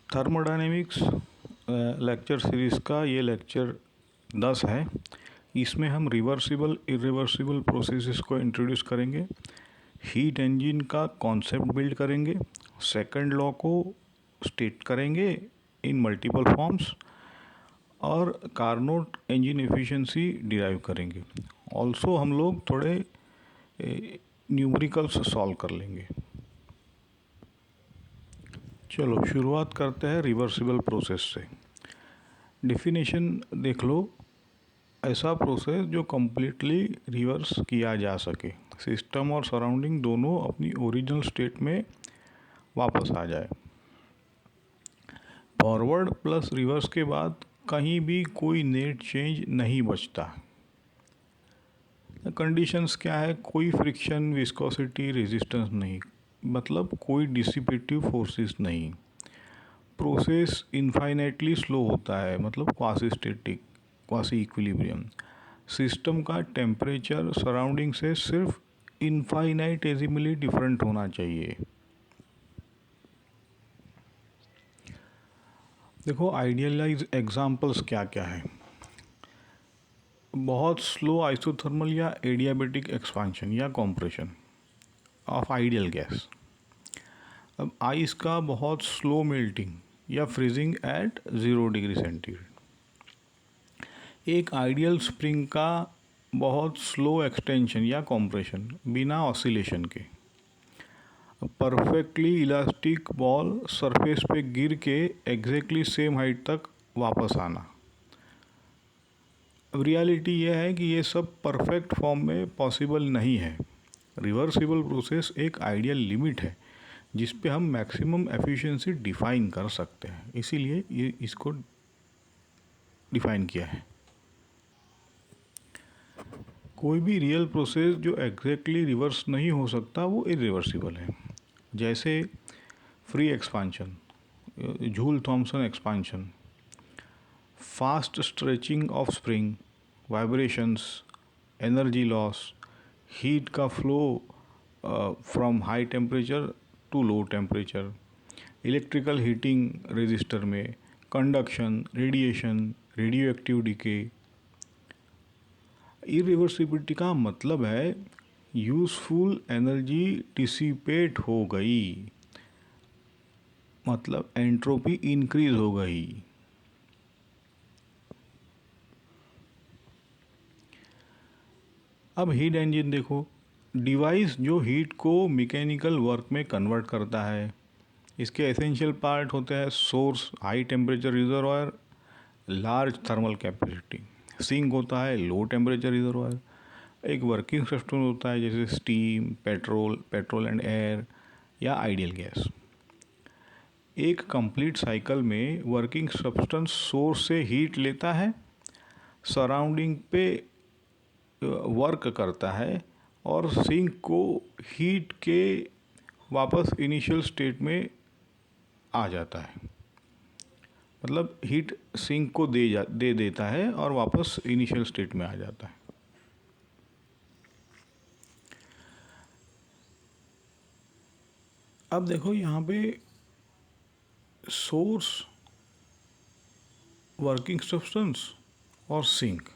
Thermodynamics lecture series का ये lecture 10 है। इसमें हम रिवर्सिबल इरिवर्सिबल प्रोसेसेस को इंट्रोड्यूस करेंगे, हीट इंजन का कॉन्सेप्ट बिल्ड करेंगे, सेकंड लॉ को स्टेट करेंगे इन मल्टीपल फॉर्म्स और कार्नोट इंजन एफिशिएंसी डिराइव करेंगे। ऑल्सो हम लोग थोड़े न्यूमेरिकल्स सॉल्व कर लेंगे। चलो शुरुआत करते हैं रिवर्सिबल प्रोसेस से। डेफिनेशन देख लो, ऐसा प्रोसेस जो कम्प्लीटली रिवर्स किया जा सके, सिस्टम और सराउंडिंग दोनों अपनी ओरिजिनल स्टेट में वापस आ जाए। फॉरवर्ड प्लस रिवर्स के बाद कहीं भी कोई नेट चेंज नहीं बचता। कंडीशंस क्या है? कोई फ्रिक्शन, विस्कोसिटी, रेजिस्टेंस नहीं, मतलब कोई डिसिपेटिव फोर्सेस नहीं। प्रोसेस इनफाइनाइटली स्लो होता है, मतलब quasi static, quasi equilibrium. System का टेम्परेचर सराउंडिंग से सिर्फ इनफाइनाइटेसिमली डिफरेंट होना चाहिए। देखो आइडियलाइज एग्जांपल्स क्या क्या है। बहुत स्लो आइसोथर्मल या एडियाबेटिक एक्सपांशन या कॉम्प्रेशन ऑफ आइडियल गैस। अब आइस का बहुत स्लो मेल्टिंग या फ्रीजिंग एट 0 डिग्री सेंटीग्रेड। एक आइडियल स्प्रिंग का बहुत स्लो एक्सटेंशन या कॉम्प्रेशन बिना ऑसिलेशन के। परफेक्टली इलास्टिक बॉल सरफेस पे गिर के एग्जैक्टली सेम हाइट तक वापस आना। अब रियलिटी यह है कि ये सब परफेक्ट फॉर्म में पॉसिबल नहीं है। रिवर्सिबल प्रोसेस एक आइडियल लिमिट है जिस पे हम मैक्सिमम एफिशिएंसी डिफाइन कर सकते हैं, इसीलिए ये इसको डिफाइन किया है। कोई भी रियल प्रोसेस जो एग्जैक्टली रिवर्स नहीं हो सकता वो इरिवर्सिबल है। जैसे free expansion, Joule Thomson expansion, fast stretching of spring, vibrations, energy loss, heat का flow from high temperature to low temperature, electrical heating resistor में, conduction, radiation, radioactive decay. Irreversibility का मतलब है यूजफुल एनर्जी डिसिपेट हो गई, मतलब entropy increase हो गई। अब हीट इंजन देखो, डिवाइस जो हीट को मैकेनिकल वर्क में कन्वर्ट करता है। इसके एसेंशियल पार्ट होते हैं source, high temperature reservoir, large thermal capacity. Sink होता है लो टेम्परेचर रिजर्वायर। एक वर्किंग सिस्टम होता है जैसे स्टीम, पेट्रोल एंड एयर या आइडियल गैस। एक कंप्लीट साइकिल में वर्किंग सब्सटेंस सोर्स से हीट लेता है, सराउंडिंग पे वर्क करता है और सिंक को हीट के वापस इनिशियल स्टेट में आ जाता है। मतलब हीट सिंक को दे देता है और वापस इनिशियल स्टेट में आ जाता है। अब देखो यहाँ पे सोर्स, वर्किंग सब्सटेंस और सिंक।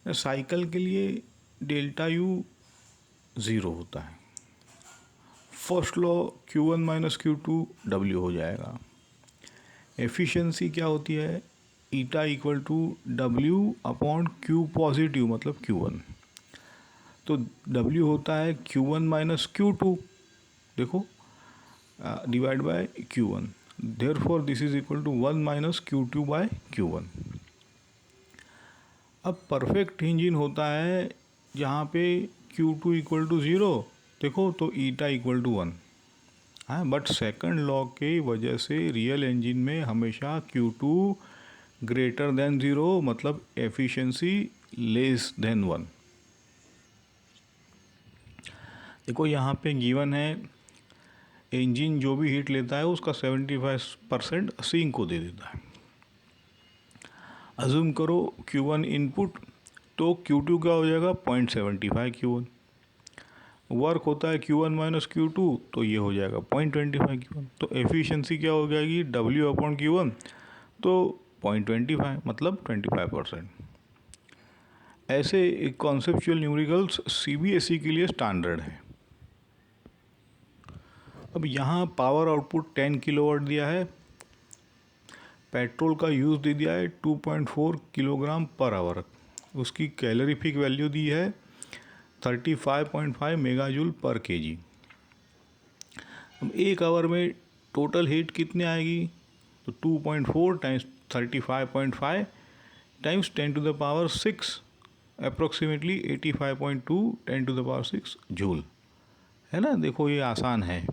साइकिल के लिए डेल्टा यू 0 होता है। First law Q1 minus Q2 W हो जाएगा। एफिशिएंसी क्या होती है? Eta equal to W upon Q positive, मतलब Q1। तो W होता है Q1 माइनस Q2, देखो, divide by Q1। Therefore this is equal to 1 minus Q2 by Q1। अब परफेक्ट इंजन होता है जहाँ पे Q2 इक्वल टू 0, देखो, तो ईटा इक्वल टू 1। हाँ, बट सेकंड लॉ के वजह से रियल इंजन में हमेशा Q2 ग्रेटर देन 0, मतलब एफिशिएंसी लेस देन 1। देखो यहाँ पे गिवन है इंजन जो भी हीट लेता है उसका 75% सिंक को दे देता है। अज्यूम करो Q1 इनपुट, तो Q2 क्या हो जाएगा? 0.75 Q1। वर्क होता है Q1 माइनस Q2, तो ये हो जाएगा 0.25 Q1। तो एफिशिएंसी क्या हो जाएगी, W अपॉन Q1, तो 0.25 मतलब 25%। ऐसे कॉन्सेप्चुअल न्यूमेरिकल्स CBSE के लिए स्टैंडर्ड है। अब यहाँ पावर आउटपुट 10 किलोवाट दिया है, पेट्रोल का यूज़ दे दिया है 2.4 किलोग्राम पर आवर, उसकी कैलोरीफिक वैल्यू दी है 35.5 मेगाजूल पर केजी। अब एक आवर में टोटल हीट कितनी आएगी, तो 2.4 times 35.5 times 10 to the power 6, approximately 85.2 10 to the power 6 joule, है ना। देखो ये आसान है।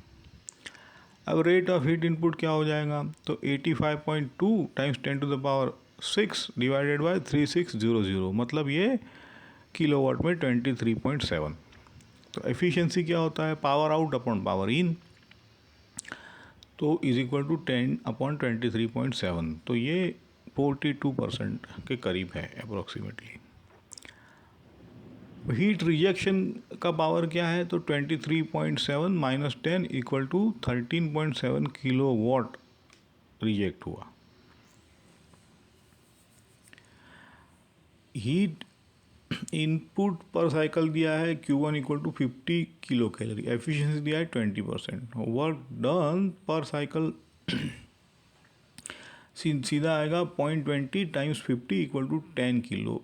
अब रेट ऑफ हीट इनपुट क्या हो जाएगा, तो 85.2 times 10 to the power 6 divided by 3600, मतलब ये किलोवाट में 23.7। तो एफिशिएंसी क्या होता है, power out upon power in, तो इज इक्वल टू 10 अपॉन 23.7, तो ये 42% के करीब है अप्रोक्सीमेटली। हीट रिजेक्शन का पावर क्या है, तो 23.7 minus 10 equal to 13.7 kilo watt reject हुआ। हीट इनपुट पर साइकिल दिया है Q1 equal to 50 kilo calorie, efficiency दिया है 20%, वर्क डन पर साइकिल सीधा आएगा 0.20 times 50 equal to 10 kilo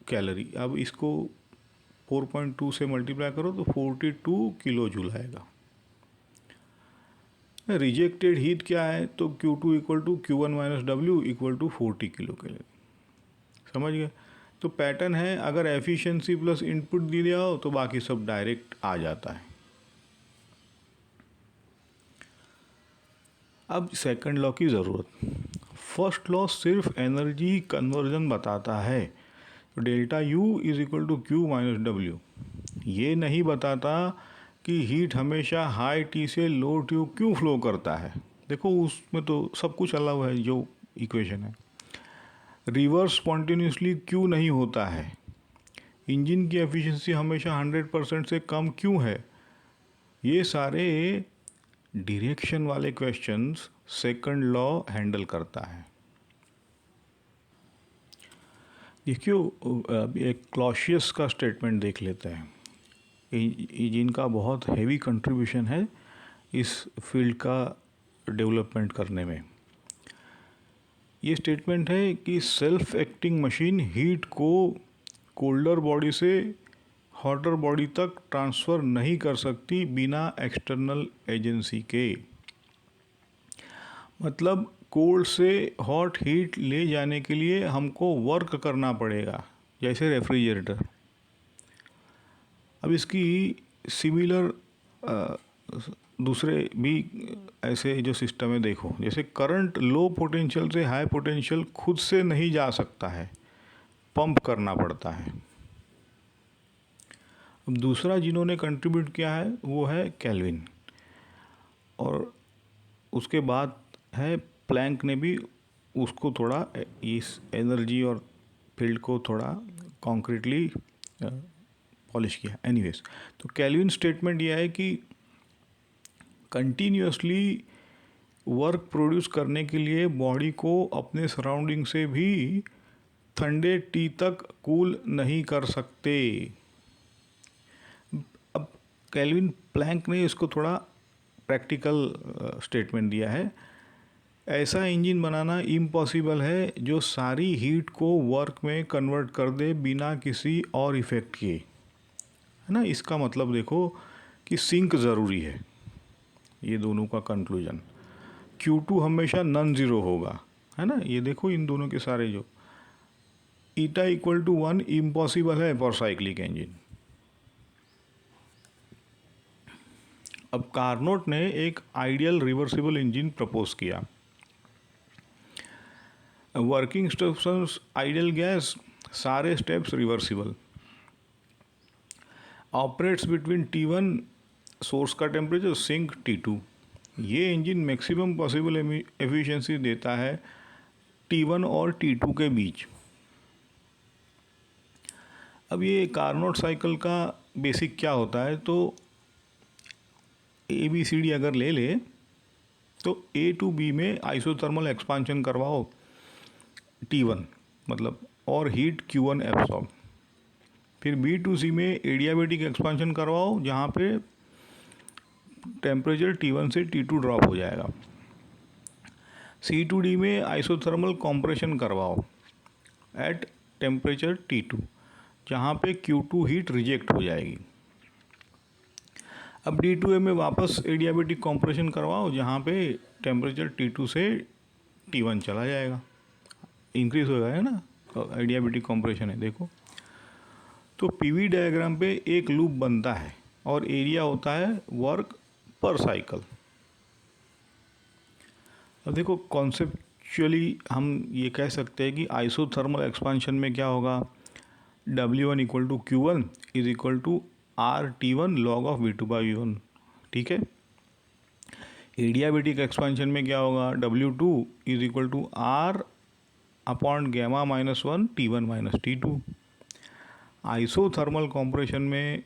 calorie. अब इसको 4.2 से मल्टीप्लाई करो तो 42 किलो जूल आएगा। रिजेक्टेड हीट क्या है, तो Q2 equal to Q1 minus W equal to 40 kilo calorie. समझ गए। तो पैटर्न है, अगर एफिशिएंसी प्लस इनपुट दे दिया हो तो बाकी सब डायरेक्ट आ जाता है। अब सेकंड लॉ की ज़रूरत। फर्स्ट लॉ सिर्फ एनर्जी कन्वर्जन बताता है, delta U is equal to Q minus W। ये नहीं बताता कि हीट हमेशा हाई T से लो T क्यों फ्लो करता है। देखो उसमें तो सब कुछ अलग हुआ है जो इक्वेशन है। रिवर्स स्पॉन्टेनियसली क्यों नहीं होता है, इंजन की एफिशिएंसी हमेशा 100% से कम क्यों है। ये सारे डायरेक्शन वाले क्वेश्चंस सेकंड लॉ हैंडल करता है। देखियो एक क्लॉशियस का स्टेटमेंट देख लेते हैं, जिनका बहुत हैवी कंट्रीब्यूशन है इस फील्ड का डेवलपमेंट करने में। ये स्टेटमेंट है कि सेल्फ एक्टिंग मशीन हीट को कोल्डर बॉडी से हॉटर बॉडी तक ट्रांसफ़र नहीं कर सकती बिना एक्सटर्नल एजेंसी के। मतलब कोल्ड से हॉट हीट ले जाने के लिए हमको वर्क करना पड़ेगा, जैसे रेफ्रिजरेटर। अब इसकी सिमिलर दूसरे भी ऐसे जो सिस्टम है देखो, जैसे करंट लो पोटेंशियल से हाई पोटेंशियल खुद से नहीं जा सकता है, पंप करना पड़ता है। अब दूसरा जिन्होंने कंट्रीब्यूट किया है वो है केल्विन, और उसके बाद है प्लैंक ने भी उसको थोड़ा इस एनर्जी और फील्ड को थोड़ा कॉन्क्रीटली पॉलिश किया। एनीवेज, तो केल्विन स्टेटमेंट यह है कि कंटिन्यूसली वर्क प्रोड्यूस करने के लिए बॉडी को अपने सराउंडिंग से भी ठंडे टी तक कूल नहीं कर सकते। अब केल्विन प्लैंक ने इसको थोड़ा प्रैक्टिकल स्टेटमेंट दिया है, ऐसा इंजन बनाना इम्पॉसिबल है जो सारी हीट को वर्क में कन्वर्ट कर दे बिना किसी और इफ़ेक्ट के, है ना। इसका मतलब देखो कि सिंक ज़रूरी है। ये दोनों का कंक्लूजन, Q2 हमेशा नॉन ज़ीरो होगा, है ना। ये देखो इन दोनों के सारे जो ईटा इक्वल टू 1 इम्पॉसिबल है फॉर साइक्लिक इंजन। अब कार्नोट ने एक आइडियल रिवर्सिबल इंजन प्रपोज किया। वर्किंग इंस्ट्रक्शंस आइडियल गैस, सारे steps reversible, operates between T1 source का टेम्परेचर, सिंक T2। ये इंजन मैक्सिमम पॉसिबल एफिशिएंसी देता है T1 और T2 के बीच। अब ये कार्नोट साइकिल का बेसिक क्या होता है, तो ABCD अगर ले ले तो A to B में आइसोथर्मल एक्सपांशन करवाओ T1 मतलब, और हीट Q1 एब्सॉर्ब। फिर B to C में एडियाबेटिक एक्सपांशन करवाओ जहाँ पे टेम्परेचर T1 से T2 ड्रॉप हो जाएगा। C to D में आइसोथर्मल कॉम्प्रेशन करवाओ एट टेम्परेचर T2 जहाँ पे Q2 हीट रिजेक्ट हो जाएगी। अब D2A में वापस एडियाबेटिक कॉम्प्रेशन करवाओ जहाँ पे टेम्परेचर T2 से T1 चला जाएगा, इंक्रीज होगा, है ना, एडियाबेटिक कॉम्प्रेशन है। देखो तो PV डायग्राम पे एक लूप बनता है और एरिया होता है वर्क पर साइकिल। अब देखो कॉन्सेप्चुअली हम ये कह सकते हैं कि आइसोथर्मल एक्सपांशन में क्या होगा, W1 equal to Q1 is equal to RT1 log of V2/V1, ठीक है। एडियाबेटिक एक्सपांशन में क्या होगा, W2 is equal to R upon gamma -1 T1 - T2। Isothermal compression में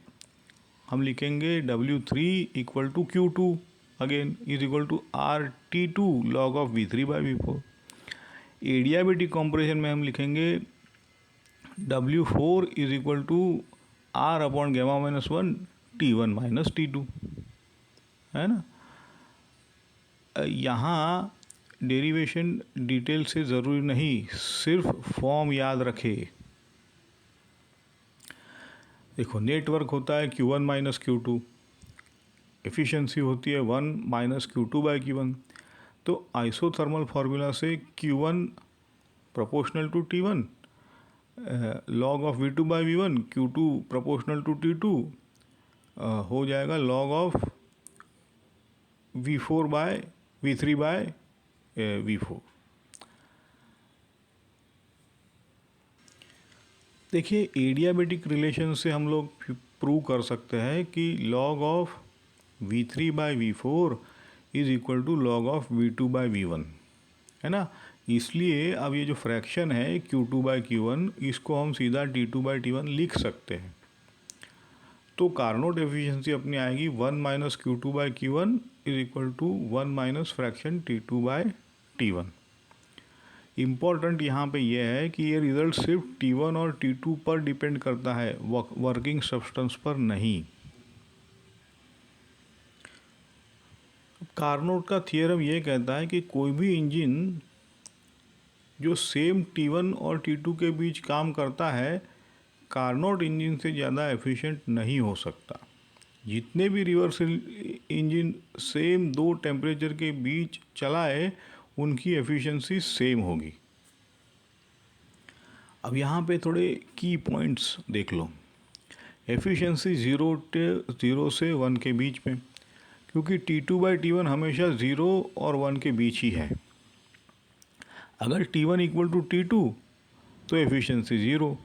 हम लिखेंगे W3 equal to Q2 again is equal to RT2 log of V3/V4। Adiabatic compression में हम लिखेंगे W4 is equal to R upon gamma -1 T1 - T2, है ना। यहाँ derivation detail से ज़रूरी नहीं, सिर्फ फॉर्म याद रखे। देखो नेटवर्क होता है Q1 - Q2, एफिशिएंसी होती है 1 - Q2/Q1। तो आइसोथर्मल फार्मूला से Q1 proportional to T1 log of V2/V1, Q2 proportional to T2 हो जाएगा लॉग ऑफ V3/V4। देखिए एडियाबेटिक रिलेशन से हम लोग प्रूव कर सकते हैं कि log of V3/V4 is equal to log of V2/V1, है ना। इसलिए अब ये जो फ्रैक्शन है Q2/Q1 इसको हम सीधा T2/T1 लिख सकते हैं। तो कार्नोट एफिशिएंसी अपनी आएगी 1 - Q2/Q1 is equal to 1 - fraction T2/T1। Important यहाँ पे ये है कि ये रिज़ल्ट सिर्फ T1 और T2 पर डिपेंड करता है, वर्किंग सब्सटेंस पर नहीं। कार्नोट का थियरम ये कहता है कि कोई भी इंजन जो सेम T1 और T2 के बीच काम करता है कार्नोट इंजन से ज़्यादा एफिशिएंट नहीं हो सकता। जितने भी रिवर्सल इंजन सेम दो टेम्परेचर के बीच चलाए उनकी एफिशिएंसी सेम होगी। अब यहाँ पे थोड़े की पॉइंट्स देख लो। एफिशिएंसी 0 से 1 के बीच में, क्योंकि T2/T1 हमेशा 0 और 1 के बीच ही है। अगर T1 इक्वल टू T2 तो एफिशिएंसी 0,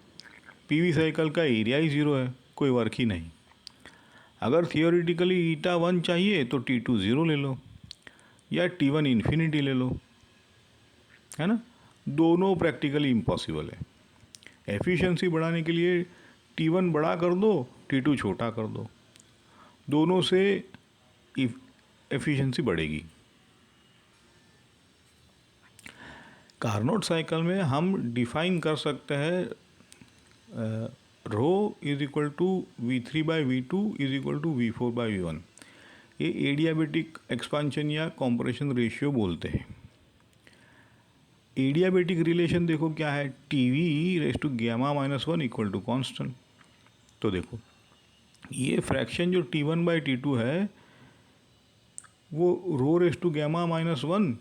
PV साइकिल का एरिया ही 0 है, कोई वर्क ही नहीं। अगर थियोरेटिकली η1 चाहिए तो T2 0 ले लो या T1 इन्फिनिटी ले लो, है ना। दोनों प्रैक्टिकली इम्पॉसिबल है। एफिशिएंसी बढ़ाने के लिए T1 बड़ा कर दो, T2 छोटा कर दो, दोनों से एफिशिएंसी बढ़ेगी। कार्नोट साइकिल में हम डिफाइन कर सकते हैं rho is equal to V3/V2 is equal to V4/V1। ये एडियाबेटिक एक्सपांशन या कॉम्प्रेशन रेशियो बोलते हैं। एडियाबेटिक रिलेशन देखो क्या है, TV⁻⁻1 इक्वल टू कॉन्स्टेंट। तो देखो ये फ्रैक्शन जो T1/T2 है वो ρ⁻⁻1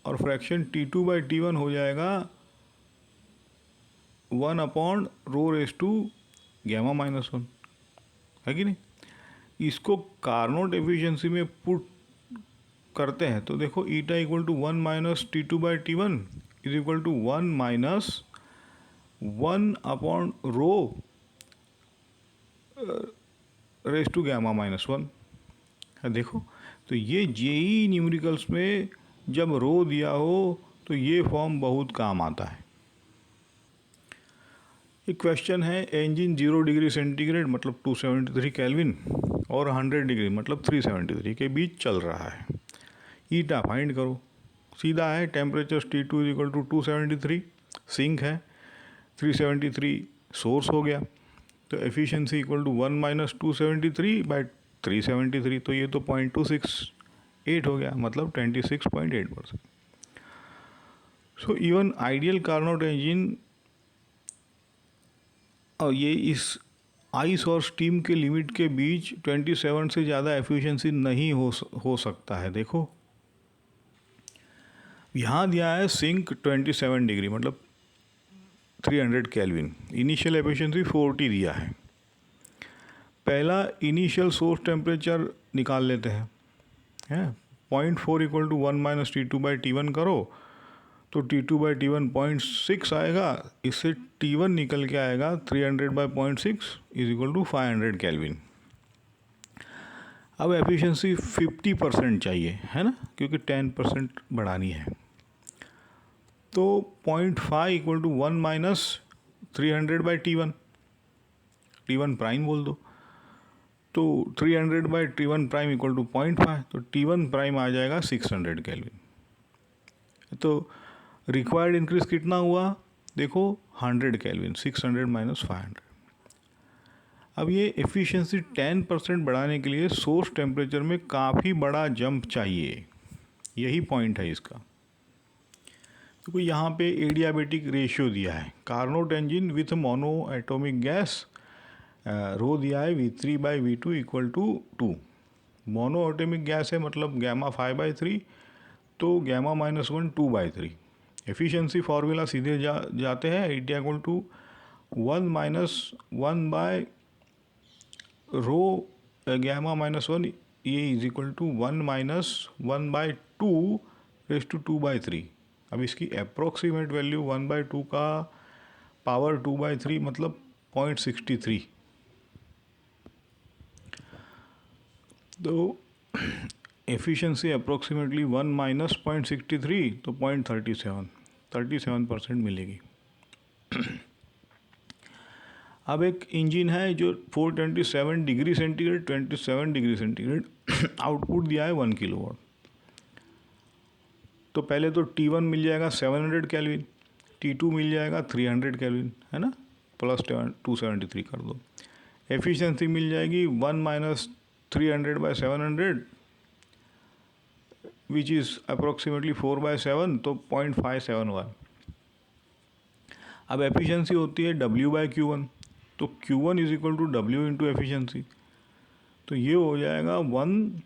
और फ्रैक्शन T2/T1 हो जाएगा 1 अपॉन ρ⁻⁻1, है कि नहीं। इसको कार्नोट एफिशिएंसी में पुट करते हैं तो देखो eta equal to 1 - T2/T1 is equal to 1 - 1 upon ρ⁻1 है। देखो तो ये जेई न्यूमेरिकल्स में जब दिया हो तो ये फॉर्म बहुत काम आता है। एक क्वेश्चन है, इंजन 0 डिग्री सेंटीग्रेड मतलब 273 केल्विन और 100 डिग्री मतलब 373 के बीच चल रहा है, ईटा फाइंड करो। सीधा है, temperature T2 is equal to 273, sink है, 373 सोर्स हो गया, तो एफिशिएंसी इक्वल टू 1 माइनस 273/373, तो ये तो 0.268 हो गया, मतलब 26.8%। So even ideal Carnot engine, और ये इस आइस और स्टीम के लिमिट के बीच 27 से ज़्यादा एफिशिएंसी नहीं हो सकता है। देखो यहाँ दिया है सिंक 27 डिग्री मतलब 300 केल्विन, इनिशियल एफिशिएंसी 40 दिया है। पहला इनिशियल सोर्स टेम्परेचर निकाल लेते हैं, 0.4 इक्वल टू 1 माइनस T2/T1 करो तो T2/T1 0.6 आएगा, इससे T1 निकल के आएगा 300/0.6 इज इक्वल टू 500 केल्विन। अब एफिशिएंसी 50% चाहिए, है ना, क्योंकि 10% बढ़ानी है, तो 0.5 equal to 1 minus 300/T1, T1 prime बोल दो, तो 300/T1 प्राइम इक्वल टू 0.5, तो T1 प्राइम आ जाएगा 600 केल्विन। तो रिक्वायर्ड इंक्रीज कितना हुआ, देखो 100 केल्विन, 600 माइनस 500। अब ये एफिशिएंसी 10% बढ़ाने के लिए सोर्स टेम्परेचर में काफ़ी बड़ा जंप चाहिए, यही पॉइंट है इसका। तो यहाँ पे एडियाबेटिक रेशियो दिया है, Carnot engine with mono atomic gas, rho दिया है V3/V2 equal to 2। Mono atomic gas है मतलब गैमा 5/3, तो गैमा -1 2/3। एफिशिएंसी फार्मूला सीधे जाते हैं, eta equal to 1 minus 1 by rho gamma -1, ये is equal to 1 minus 1/2 raise to 2/3। अब इसकी अप्रोक्सीमेट वैल्यू 1/2 का पावर 2/3 मतलब 0.63, तो एफिशिएंसी अप्रोक्सीमेटली 1 माइनस 0.63 तो 37% मिलेगी। अब एक इंजन है जो 427 degree centigrade 27 degree centigrade output दिया है 1 किलोवाट, तो पहले तो T1 मिल जाएगा 700 केल्विन, T2 मिल जाएगा 300 केल्विन, है ना, प्लस 273 कर दो, एफिशिएंसी मिल जाएगी 1 माइनस 300/700 विच इज़ अप्रोक्सीमेटली 4/7, तो 0.571। अब एफिशिएंसी होती है W/Q1, तो Q1 is equal to W into efficiency, तो ये हो जाएगा 1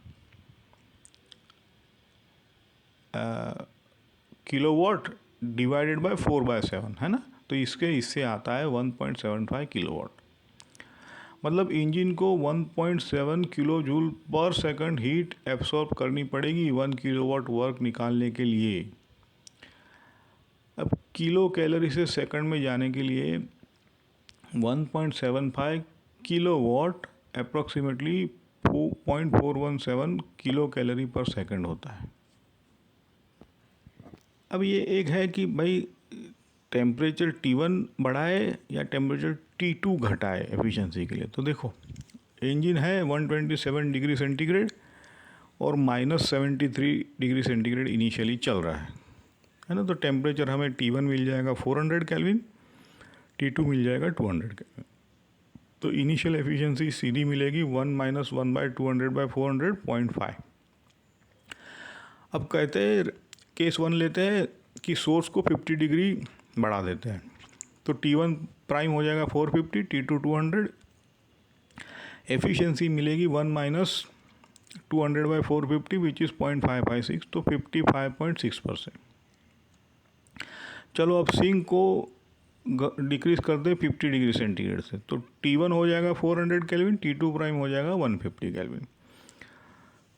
किलोवाट डिवाइडेड बाय 4/7, है ना, तो इससे आता है 1.75 किलोवाट। मतलब इंजन को 1.7 किलो जूल पर सेकंड हीट एब्सॉर्ब करनी पड़ेगी 1 किलोवाट वर्क निकालने के लिए। अब किलो कैलोरी से सेकंड में जाने के लिए 1.75 किलोवाट अप्रोक्सीमेटली 0.417 किलो कैलोरी पर सेकंड होता है। अब ये एक है कि भाई टेम्परेचर T1 बढ़ाए या टेम्परेचर T2 घटाए एफिशिएंसी के लिए, तो देखो इंजन है 127 डिग्री सेंटीग्रेड और -73 डिग्री सेंटीग्रेड इनिशियली चल रहा है ना, तो टेम्परेचर हमें T1 मिल जाएगा 400 केल्विन, T2 मिल जाएगा 200 केल्विन, तो इनिशियल एफिशिएंसी सीधी मिलेगी 1 माइनस 1/200/400 0.5। अब कहते हैं केस 1 लेते हैं कि सोर्स को 50 डिग्री बढ़ा देते हैं, तो T1 प्राइम हो जाएगा 450, T2 200, एफिशिएंसी मिलेगी 1 माइनस 200/450 विच इज़ 0.556, तो 55.6%। चलो अब सिंक को डिक्रीज कर दे 50 डिग्री सेंटीग्रेड से, तो T1 हो जाएगा 400 केल्विन, T2 प्राइम हो जाएगा 150 केल्विन,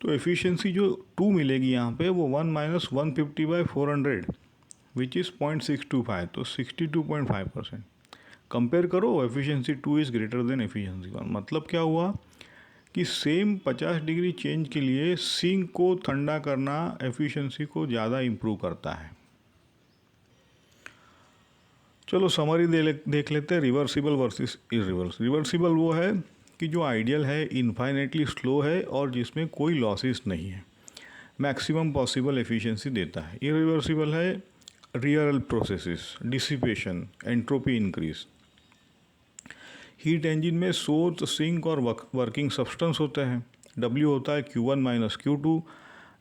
तो एफिशिएंसी जो 2 मिलेगी यहाँ पे वो 1 माइनस 150/400 विच इज़ 0.625, तो 62.5%। कंपेयर करो, efficiency 2 is greater than efficiency 1। मतलब क्या हुआ कि सेम 50 डिग्री चेंज के लिए सिंक को ठंडा करना एफिशिएंसी को ज़्यादा इम्प्रूव करता है। चलो समरी देख लेते हैं रिवर्सिबल वर्सेस इरिवर्स। रिवर्सिबल वो है कि जो आइडियल है इन्फाइनेटली स्लो है और जिसमें कोई लॉसेस नहीं है, मैक्सिमम पॉसिबल एफिशिएंसी देता है। इरिवर्सिबल है real processes, dissipation, entropy increase. Heat engine में सोर्स, सिंक और वर्किंग सब्सटेंस होते हैं। W होता है Q1 माइनस Q2,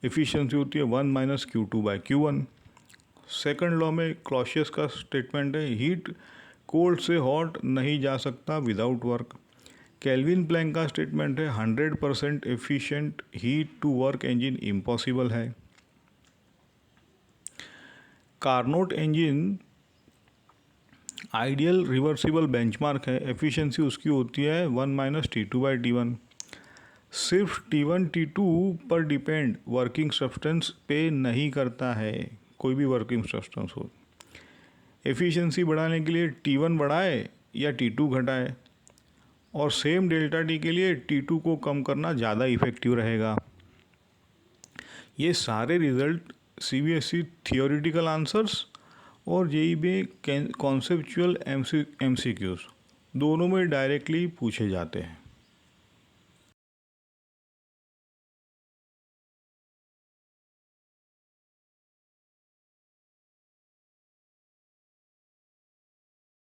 एफिशिएंसी होती है 1 minus Q2 by Q1। Second law में क्लॉसियस का स्टेटमेंट है, हीट कोल्ड से हॉट नहीं जा सकता विदाउट वर्क। केल्विन प्लैंक का स्टेटमेंट है 100% efficient heat to work engine impossible है। Carnot engine ideal reversible benchmark है, एफिशिएंसी उसकी होती है 1 माइनस T2 बाई T1। सिर्फ T1 T2 पर डिपेंड वर्किंग सब्सटेंस पे नहीं करता है, कोई भी वर्किंग सब्सटेंस हो। एफिशिएंसी बढ़ाने के लिए T1 बढ़ाए या T2 घटाए, और सेम डेल्टा टी के लिए T2 को कम करना ज़्यादा इफ़ेक्टिव रहेगा। ये सारे रिजल्ट CBSE थियोरिटिकल आंसर्स और JEE में कॉन्सेप्चुअल MCQs दोनों में डायरेक्टली पूछे जाते हैं।